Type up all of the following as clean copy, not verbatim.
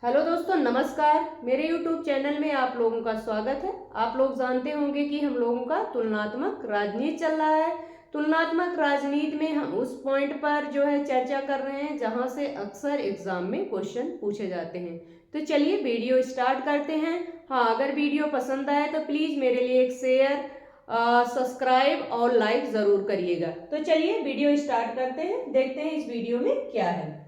Hello दोस्तों, नमस्कार। मेरे YouTube चैनल में आप लोगों का स्वागत है। आप लोग जानते होंगे कि हम लोगों का तुलनात्मक राजनीति चल रहा है। तुलनात्मक राजनीति में हम उस पॉइंट पर जो है चर्चा कर रहे हैं जहां से अक्सर एग्जाम में क्वेश्चन पूछे जाते हैं। तो चलिए वीडियो स्टार्ट करते हैं। हाँ, अगर वीडियो पसंद आए तो प्लीज़ मेरे लिए एक शेयर, सब्सक्राइब और लाइक ज़रूर करिएगा। तो चलिए वीडियो स्टार्ट करते हैं, देखते हैं इस वीडियो में क्या है।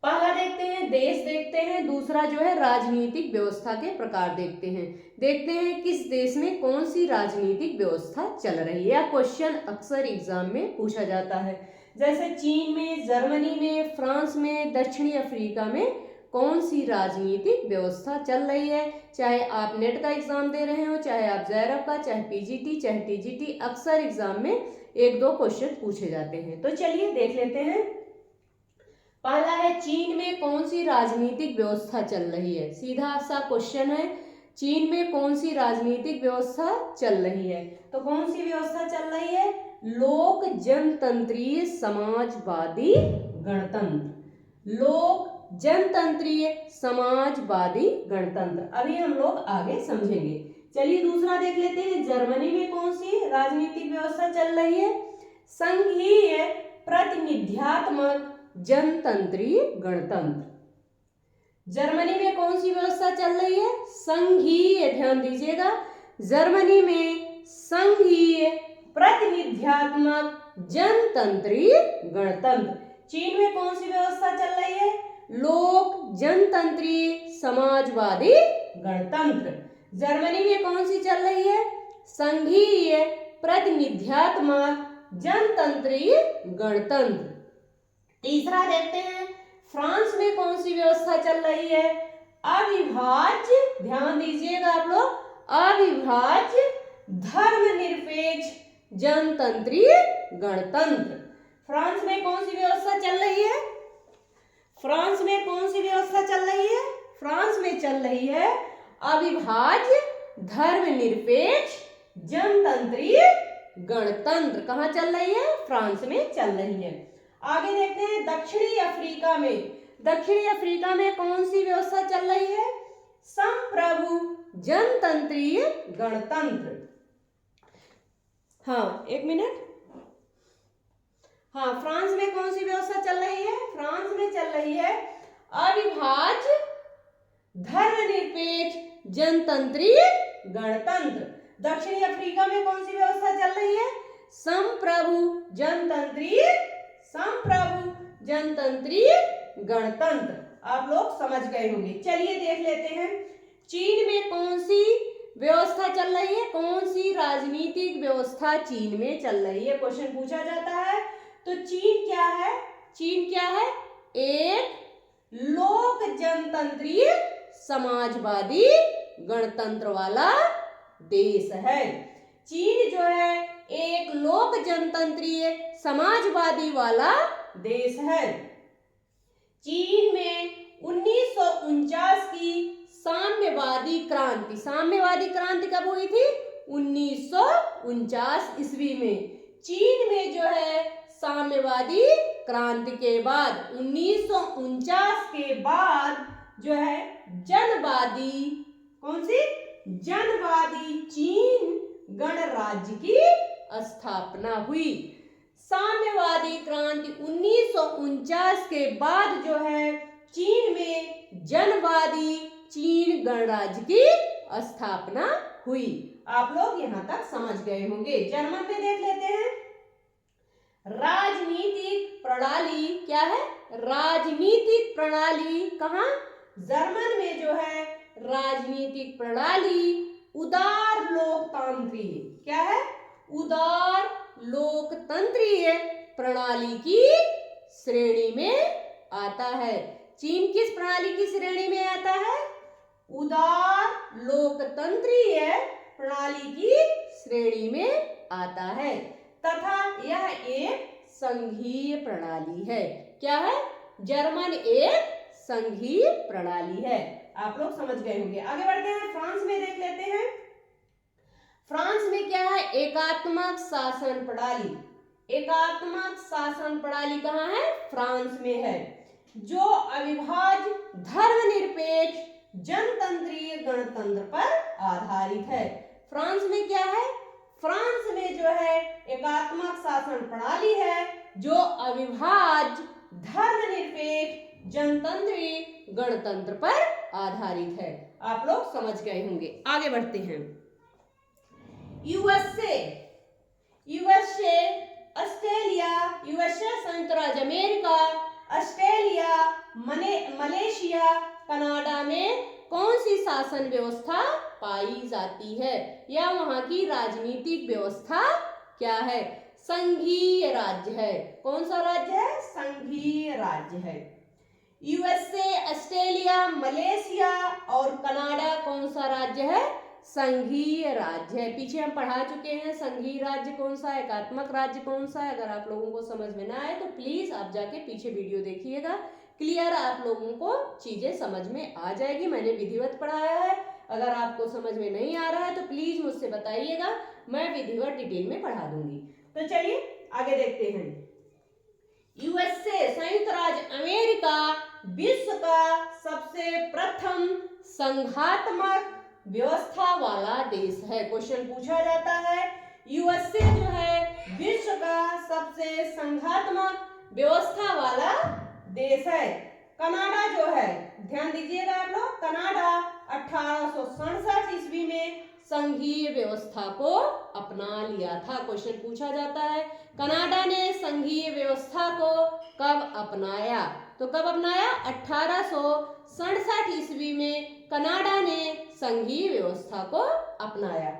पहला देखते हैं देश, देखते हैं। दूसरा जो है राजनीतिक व्यवस्था के प्रकार देखते हैं। देखते हैं किस देश में कौन सी राजनीतिक व्यवस्था चल रही है। यह क्वेश्चन अक्सर एग्जाम में पूछा जाता है। जैसे चीन में, जर्मनी में, फ्रांस में, दक्षिणी अफ्रीका में कौन सी राजनीतिक व्यवस्था चल रही है। चाहे आप नेट का एग्जाम दे रहे हो, चाहे आप जैरब का, चाहे पीजीटी, चाहे टीजीटी, अक्सर एग्जाम में एक दो क्वेश्चन पूछे जाते हैं। तो चलिए देख लेते हैं। पहला है चीन में कौन सी राजनीतिक व्यवस्था चल रही है। सीधा सा क्वेश्चन है, चीन में कौन सी राजनीतिक व्यवस्था चल रही है। तो कौन सी व्यवस्था चल रही है? लोक जनतंत्रीय समाजवादी गणतंत्र। लोक जनतंत्रीय समाजवादी गणतंत्र। अभी हम लोग आगे समझेंगे। चलिए दूसरा देख लेते हैं। जर्मनी में कौन सी राजनीतिक व्यवस्था चल रही है? संघीय प्रतिनिधित्वात्मक जनतंत्रीय गणतंत्र। जर्मनी में कौन सी व्यवस्था चल रही है? संघीय, ध्यान दीजिएगा, जर्मनी में संघीय प्रतिनिधित्वात्मक जनतंत्रीय गणतंत्र। चीन में कौन सी व्यवस्था चल रही है? लोक जनतंत्रीय समाजवादी गणतंत्र। जर्मनी में कौन सी चल रही है? संघीय प्रतिनिधित्वात्मक जनतंत्रीय गणतंत्र। तीसरा देखते हैं, फ्रांस में कौन सी व्यवस्था चल रही है? अविभाज्य, ध्यान दीजिएगा आप लोग, अविभाज्य धर्मनिरपेक्ष जनतंत्रीय गणतंत्र। फ्रांस में कौन सी व्यवस्था चल रही है? फ्रांस में कौन सी व्यवस्था चल रही है? फ्रांस में चल रही है अविभाज्य धर्मनिरपेक्ष जनतंत्रीय गणतंत्र। कहाँ चल रही है? फ्रांस में चल रही है। आगे देखते हैं दक्षिणी अफ्रीका में। दक्षिणी अफ्रीका में कौन सी व्यवस्था चल रही है? संप्रभु जनतंत्रीय गणतंत्र। हाँ, एक मिनट। हाँ, फ्रांस में कौन सी व्यवस्था चल रही है? फ्रांस में चल रही है अविभाज्य धर्मनिरपेक्ष जनतंत्रीय गणतंत्र। दक्षिणी अफ्रीका में कौन सी व्यवस्था चल रही है? संप्रभु जनतंत्रीय गणतंत्र। आप लोग समझ गए होंगे। चलिए देख लेते हैं चीन में कौन सी व्यवस्था चल रही है। कौन सी राजनीतिक व्यवस्था चीन में चल रही है, क्वेश्चन पूछा जाता है। तो चीन क्या है? चीन क्या है? एक लोक जनतंत्रीय समाजवादी गणतंत्र वाला देश है। चीन जो है एक लोक जनतंत्रीय समाजवादी वाला देश है। चीन में 1949 की साम्यवादी क्रांति, साम्यवादी क्रांति कब हुई थी? 1949 ईस्वी में। चीन में जो है साम्यवादी क्रांति के बाद 1949 के बाद जो है जनवादी, कौन सी? जनवादी चीन गणराज्य की स्थापना हुई। साम्यवादी क्रांति 1949 के बाद जो है चीन में जनवादी चीन गणराज्य की स्थापना हुई। आप लोग यहां तक समझ गए होंगे। जर्मन में देख लेते हैं। राजनीतिक प्रणाली क्या है? राजनीतिक प्रणाली कहां? जर्मन में जो है राजनीतिक प्रणाली उदार लोकतांत्रिक, क्या है? उदार लोकतंत्रीय प्रणाली की श्रेणी में आता है। चीन किस प्रणाली की श्रेणी में आता है? उदार लोकतंत्रीय प्रणाली की श्रेणी में आता है तथा यह एक संघीय प्रणाली है। क्या है? जर्मन एक संघीय प्रणाली है। आप लोग समझ गए होंगे। आगे बढ़ते हैं, फ्रांस में देख लेते हैं। फ्रांस में क्या है? एकात्मक शासन प्रणाली। एकात्मक शासन प्रणाली कहाँ है? फ्रांस में है। जो अविभाज्य धर्मनिरपेक्ष जनतंत्रीय गणतंत्र पर आधारित है। फ्रांस में क्या है? फ्रांस में जो है एकात्मक शासन प्रणाली है जो अविभाज्य धर्मनिरपेक्ष जनतंत्रीय गणतंत्र पर आधारित है। आप लोग समझ गए होंगे। आगे बढ़ते हैं। यूएसए, ऑस्ट्रेलिया, यूएसए संयुक्त राज्य अमेरिका, ऑस्ट्रेलिया, मलेशिया, कनाडा में कौन सी शासन व्यवस्था पाई जाती है या वहां की राजनीतिक व्यवस्था क्या है? संघीय राज्य है। कौन सा राज्य है? संघीय राज्य है। यूएसए, ऑस्ट्रेलिया, मलेशिया और कनाडा कौन सा राज्य है? संघीय राज्य है। पीछे हम पढ़ा चुके हैं संघीय राज्य कौन सा है, एकात्मक राज्य कौन सा है। अगर आप लोगों को समझ में ना आए तो प्लीज आप जाके पीछे वीडियो देखिएगा, क्लियर आप लोगों को चीजें समझ में आ जाएगी। मैंने विधिवत पढ़ाया है, अगर आपको समझ में नहीं आ रहा है तो प्लीज मुझसे बताइएगा, मैं विधिवत डिटेल में पढ़ा दूंगी। तो चलिए आगे देखते हैं। यूएसए संयुक्त राज्य अमेरिका विश्व का सबसे प्रथम संघात्मक व्यवस्था वाला देश है। क्वेश्चन पूछा जाता है, यूएसए जो है विश्व का सबसे संघात्मक व्यवस्था वाला देश है। कनाडा जो है, ध्यान दीजिएगा आप लोग, कनाडा 1867 ईस्वी में संघीय व्यवस्था को अपना लिया था। क्वेश्चन पूछा जाता है कनाडा ने संघीय व्यवस्था को कब अपनाया? तो कब अपनाया? 1867 ईस्वी में कनाडा ने संघीय व्यवस्था को अपनाया।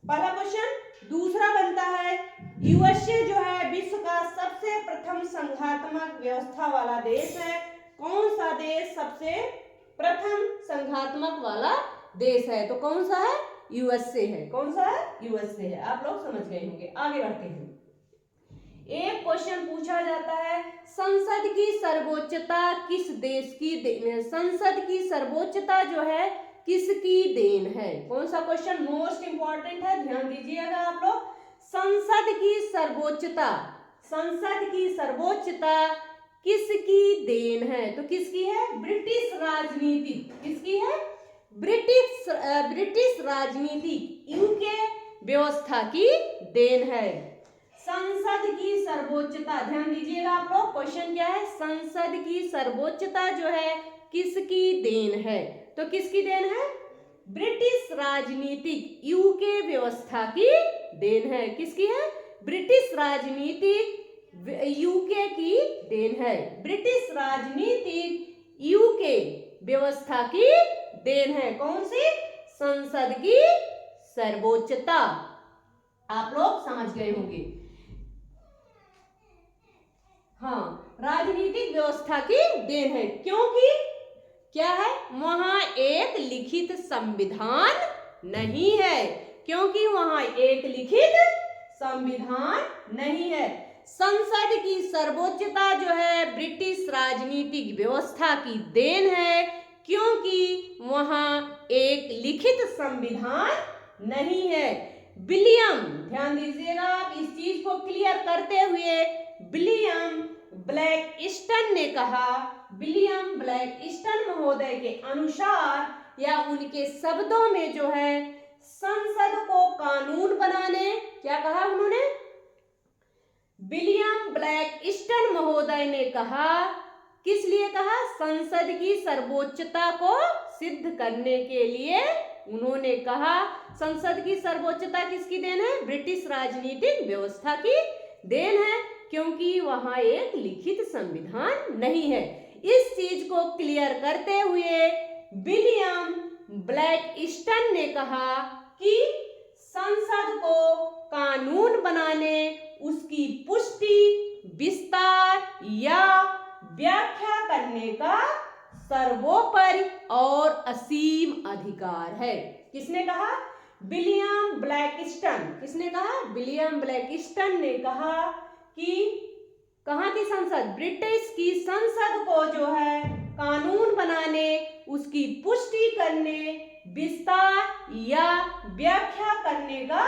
पहला क्वेश्चन। दूसरा बनता है, यूएसए जो है विश्व का सबसे प्रथम संघात्मक व्यवस्था वाला देश है। कौन सा देश सबसे प्रथम संघात्मक वाला देश है? तो कौन सा है? यूएसए है। कौन सा है? यूएसए है। आप लोग समझ गए होंगे। आगे बढ़ते हैं। एक क्वेश्चन पूछा जाता है, संसद की सर्वोच्चता किस देश की देन है? संसद की सर्वोच्चता जो है किसकी देन है? कौन सा क्वेश्चन मोस्ट इंपॉर्टेंट है, ध्यान दीजिएगा आप लोग। संसद की सर्वोच्चता, संसद की सर्वोच्चता किसकी देन है? तो किसकी है? ब्रिटिश राजनीति। किसकी है? ब्रिटिश राजनीति, यूके व्यवस्था की देन है। संसद की सर्वोच्चता, ध्यान दीजिएगा आप लोग, क्वेश्चन क्या है? संसद की सर्वोच्चता जो है किसकी देन है? तो किसकी देन है? ब्रिटिश राजनीतिक यूके व्यवस्था की देन है। किसकी है? ब्रिटिश राजनीतिक यूके की देन है। ब्रिटिश राजनीतिक यूके व्यवस्था की देन है। कौन सी? संसद की सर्वोच्चता। आप लोग समझ गए होंगे। हाँ, राजनीतिक व्यवस्था की देन है, क्योंकि क्या है? वहां एक लिखित संविधान नहीं है। क्योंकि वहां एक लिखित संविधान नहीं है। संसद की सर्वोच्चता जो है ब्रिटिश राजनीतिक व्यवस्था की देन है, क्योंकि वहां एक लिखित संविधान नहीं है। विलियम, ध्यान दीजिएगा आप इस चीज को क्लियर करते हुए, विलियम ब्लैकस्टन ने कहा, विलियम ब्लैकस्टन महोदय के अनुसार या उनके शब्दों में जो है संसद को कानून बनाने, क्या कहा उन्होंने? विलियम ब्लैकस्टन महोदय ने कहा, किस लिए कहा? संसद की सर्वोच्चता को सिद्ध करने के लिए उन्होंने कहा। संसद की सर्वोच्चता किसकी देन है? ब्रिटिश राजनीतिक व्यवस्था की देन है, क्योंकि वहां एक लिखित संविधान नहीं है। इस चीज को क्लियर करते हुए विलियम ब्लैकस्टन ने कहा कि संसद को कानून बनाने, उसकी पुष्टि, विस्तार या व्याख्या करने का सर्वोपरि और असीम अधिकार है। किसने कहा? विलियम ब्लैकस्टन। किसने कहा? विलियम ब्लैकस्टन ने कहा कि कहाँ की संसद? ब्रिटिश की संसद को जो है कानून बनाने, उसकी पुष्टि करने, विस्तार या व्याख्या करने का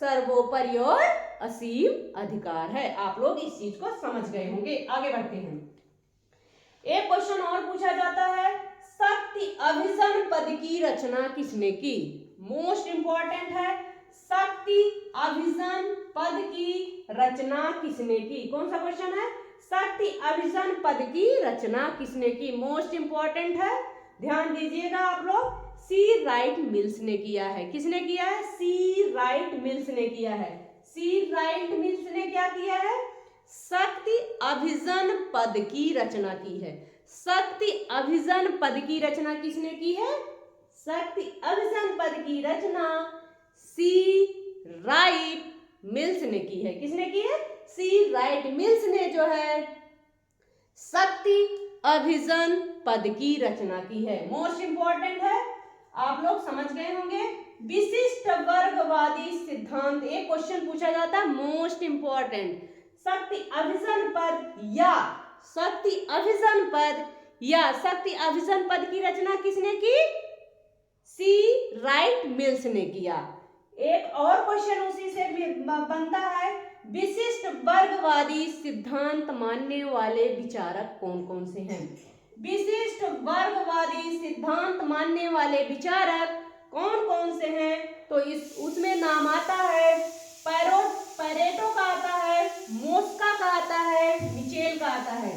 सर्वोपरि और असीम अधिकार है। आप लोग इस चीज को समझ गए होंगे। आगे बढ़ते हैं। एक क्वेश्चन और पूछा जाता है, शक्ति अभिजन पद की रचना किसने की? मोस्ट इंपॉर्टेंट है, शक्ति अभिजन पद की रचना किसने की? कौन सा क्वेश्चन है? शक्ति अभिजन पद की रचना किसने की? मोस्ट इंपॉर्टेंट है, ध्यान दीजिएगा आप लोग। सी राइट मिल्स ने किया है। किसने किया है? सी राइट मिल्स ने किया है। सी राइट मिल्स ने क्या किया है? शक्ति अभिजन पद की रचना की है। शक्ति अभिजन पद की रचना किसने की है? शक्ति अभिजन पद की रचना सी राइट मिल्स ने की है। किसने की है? सी राइट मिल्स ने जो है शक्ति अभिजन पद की रचना की है। मोस्ट इंपॉर्टेंट है, आप लोग समझ गए होंगे। विशिष्ट वर्गवादी सिद्धांत, एक क्वेश्चन पूछा जाता है मोस्ट इंपॉर्टेंट, शक्ति अभिजन पद या शक्ति अभिजन पद या शक्ति अभिजन पद की रचना किसने की? सी राइट मिल्स ने किया। एक और क्वेश्चन उसी से बनता है, विशिष्ट वर्गवादी सिद्धांत मानने वाले विचारक कौन कौन से हैं? विशिष्ट वर्गवादी सिद्धांत मानने वाले विचारक कौन कौन से हैं? तो उसमें नाम आता है, पैरेटो का आता है, मोस्का का आता है, मिचेल का आता है।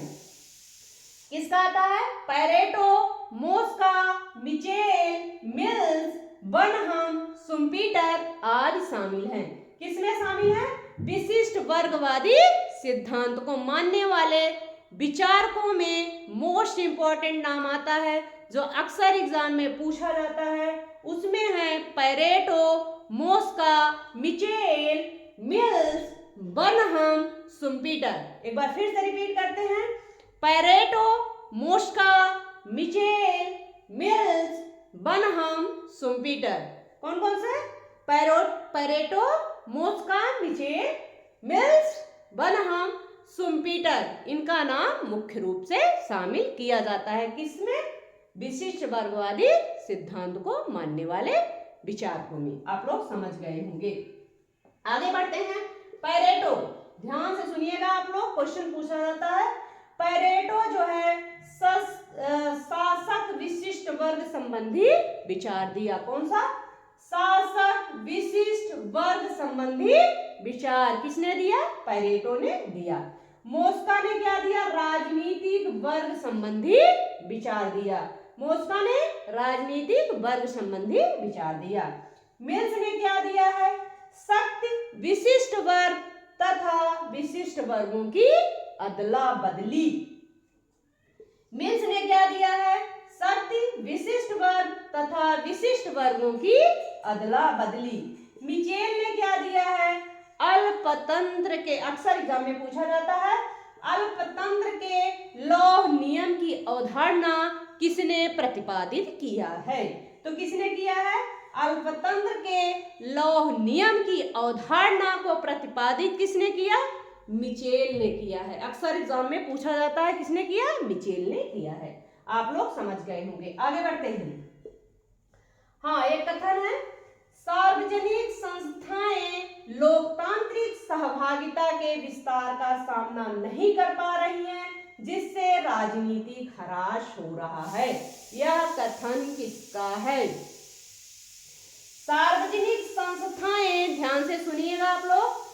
किसका आता है? Pareto, Mosca, Mitchell, mills, बनहम, Schumpeter आदि शामिल हैं। किसमें शामिल है? विशिष्ट वर्गवादी सिद्धांत को मानने वाले विचारकों में मोस्ट इंपॉर्टेंट नाम आता है जो अक्सर एग्जाम में पूछा जाता है, उसमें है Pareto, Mosca, Mitchell, mills, बनहम, Schumpeter. एक बार फिर से रिपीट करते हैं, Pareto, Mosca, Mitchell, mills, बनहम, Schumpeter. कौन कौन से? Pareto, Mosca, Mitchell, mills, बनहम, Schumpeter, इनका नाम मुख्य रूप से शामिल किया जाता है। किसमें? विशिष्ट वर्गवादी सिद्धांत को मानने वाले विचारकों में। आप लोग समझ गए होंगे। आगे बढ़ते हैं। पैरेटो, ध्यान से सुनिएगा आप लोग, क्वेश्चन पूछा जाता है। पैरेटो जो है शासक विशिष्ट वर्ग संबंधी विचार दिया। कौन सा? शासक विशिष्ट वर्ग संबंधी विचार किसने दिया? पैरेटो ने दिया। मोस्का ने क्या दिया? राजनीतिक वर्ग संबंधी विचार दिया। मोस्का ने राजनीतिक वर्ग संबंधी विचार दिया। मिल्स ने क्या दिया है? शक्ति विशिष्ट वर्ग तथा विशिष्ट वर्गों की अदला बदली। मिल्स ने क्या दिया है? शक्ति विशिष्ट वर्ग तथा विशिष्ट वर्गों की अदला बदली। मिचेल ने क्या दिया है? अल्पतंत्र के, अक्सर एग्जाम में पूछा जाता है, अल्पतंत्र के लौह नियम की अवधारणा किसने प्रतिपादित किया है? तो किसने किया है? अल्पतंत्र के लौह नियम की अवधारणा को प्रतिपादित किसने किया? मिचेल ने किया है। अक्सर एग्जाम में पूछा जाता है, किसने किया? मिचेल ने किया है। आप लोग समझ गए होंगे। आगे बढ़ते हैं। हाँ, एक कथन है, सार्वजनिक संस्थाएं लोकतांत्रिक सहभागिता के विस्तार का सामना नहीं कर पा रही हैं, जिससे राजनीतिक ह्रास हो रहा है। यह कथन किसका है? सार्वजनिक संस्थाएं, ध्यान से सुनिएगा आप लोग,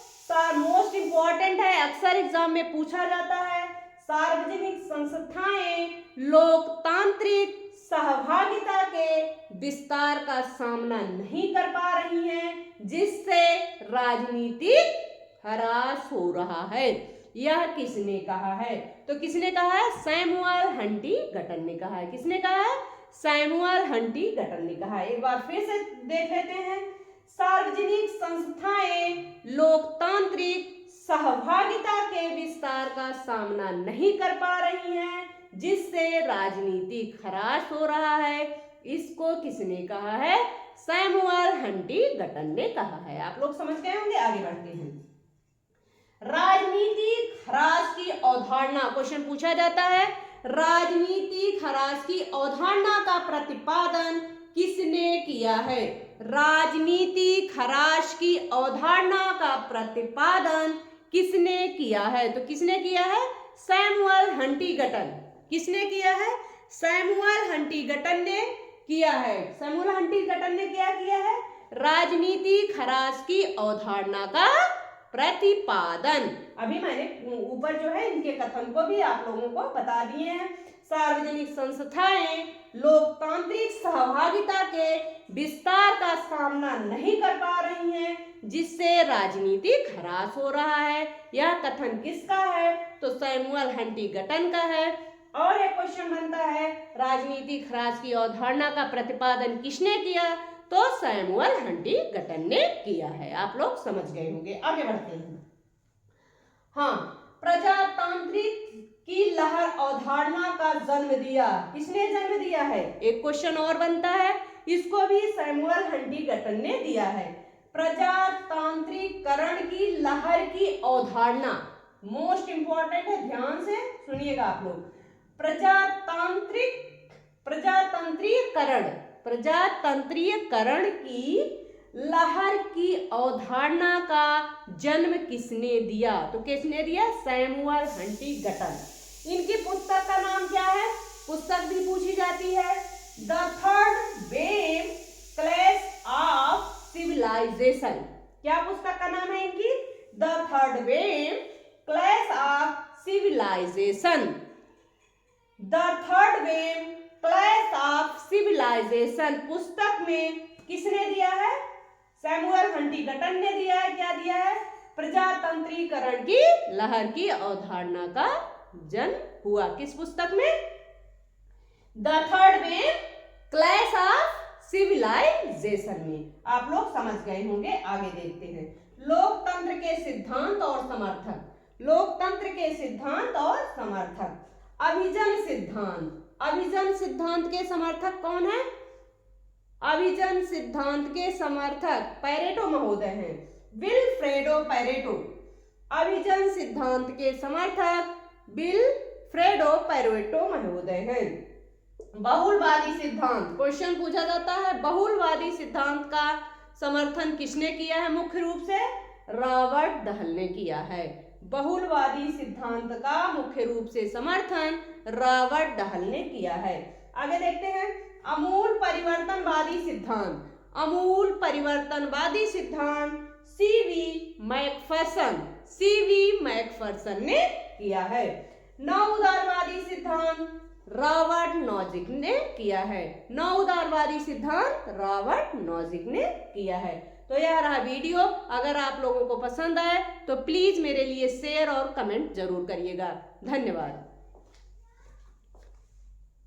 मोस्ट इंपॉर्टेंट है, अक्सर एग्जाम में पूछा जाता है। सार्वजनिक संस्थाएं लोकतांत्रिक सहभागिता के विस्तार का सामना नहीं कर पा रही हैं, जिससे राजनीतिक ह्रास हो रहा है। यह किसने कहा है? तो किसने कहा है? सैमुअल हंटिंगटन ने कहा है। किसने कहा है? सैमुअल हंटिंगटन ने कहा है। एक बार फिर से देख लेते हैं। सार्वजनिक संस्थाएं लोकतांत्रिक सहभागिता के विस्तार का सामना नहीं कर पा रही हैं, जिससे राजनीतिक ह्रास हो रहा है। इसको किसने कहा है? सैमुअल हंटिंगटन ने कहा है। आप लोग समझ गए होंगे। आगे बढ़ते हैं। राजनीतिक ह्रास की अवधारणा, क्वेश्चन पूछा जाता है, राजनीतिक ह्रास की अवधारणा का प्रतिपादन किसने किया है? राजनीतिक ह्रास की अवधारणा का प्रतिपादन किसने किया है? तो किसने किया है? Samuel Huntington. किसने किया है? सैमुअल हंटिंगटन ने किया है। सैमुअल हंटिंगटन ने क्या किया है? राजनीतिक ह्रास की अवधारणा का प्रतिपादन। अभी मैंने ऊपर जो है इनके कथन को भी आप लोगों को बता दिए हैं। सार्वजनिक संस्थाएं लोकतांत्रिक सहभागिता के विस्तार का सामना नहीं कर पा रही हैं, जिससे राजनीतिक ह्रास हो रहा है। यह कथन किसका है? तो सैमुअल हंटिंगटन का है। और एक क्वेश्चन बनता है, राजनीतिक ह्रास की अवधारणा का प्रतिपादन किसने किया? तो सैमुअल हंटिंगटन ने किया है। आप लोग समझ गए होंगे। आगे बढ़ते हैं। हाँ, प्रजातांत्रिक की लहर अवधारणा का जन्म दिया। किसने जन्म दिया है? एक क्वेश्चन और बनता है, इसको भी सैमुअल हंटिंगटन ने दिया है। प्रजातांत्रिकरण की लहर की अवधारणा मोस्ट इंपॉर्टेंट है, ध्यान से सुनिएगा आप लोग। प्रजातंत्रीकरण की लहर की अवधारणा का जन्म किसने दिया? तो किसने दिया? Samuel Huntington. इनकी पुस्तक का नाम क्या है? पुस्तक भी पूछी जाती है, the third wave clash of civilization. क्या पुस्तक का नाम है इनकी? The third wave clash of civilization. The third wave clash of civilization पुस्तक में किसने दिया है? सैमुअल हंटिंगटन ने दिया है। क्या दिया है? प्रजातंत्रीकरण की लहर की अवधारणा का जन्म हुआ किस पुस्तक में? The third wave clash of civilization में। आप लोग समझ गए होंगे। आगे देखते हैं, लोकतंत्र के सिद्धांत और समर्थक। लोकतंत्र के सिद्धांत और समर्थक। अभिजन सिद्धांत। अभिजन सिद्धांत के समर्थक कौन है? अभिजन सिद्धांत के समर्थक पैरेटो महोदय हैं, विल्फ्रेडो पैरेटो। अभिजन सिद्धांत के समर्थक विल्फ्रेडो पैरेटो महोदय हैं। बहुलवादी सिद्धांत, क्वेश्चन पूछा जाता है, बहुलवादी सिद्धांत का समर्थन किसने किया है? मुख्य रूप से रॉबर्ट डहल ने किया है। बहुलवादी सिद्धांत का मुख्य रूप से समर्थन रॉबर्ट डहल ने किया है। आगे देखते हैं, आमूल परिवर्तनवादी सिद्धांत। आमूल परिवर्तनवादी सिद्धांत सीवी मैकफर्सन ने किया है। नव उदारवादी सिद्धांत रॉबर्ट नॉजिक ने किया है। नव उदारवादी सिद्धांत रॉबर्ट नॉजिक ने किया है। तो यह रहा वीडियो। अगर आप लोगों को पसंद आए तो प्लीज मेरे लिए शेयर और कमेंट जरूर करिएगा। धन्यवाद।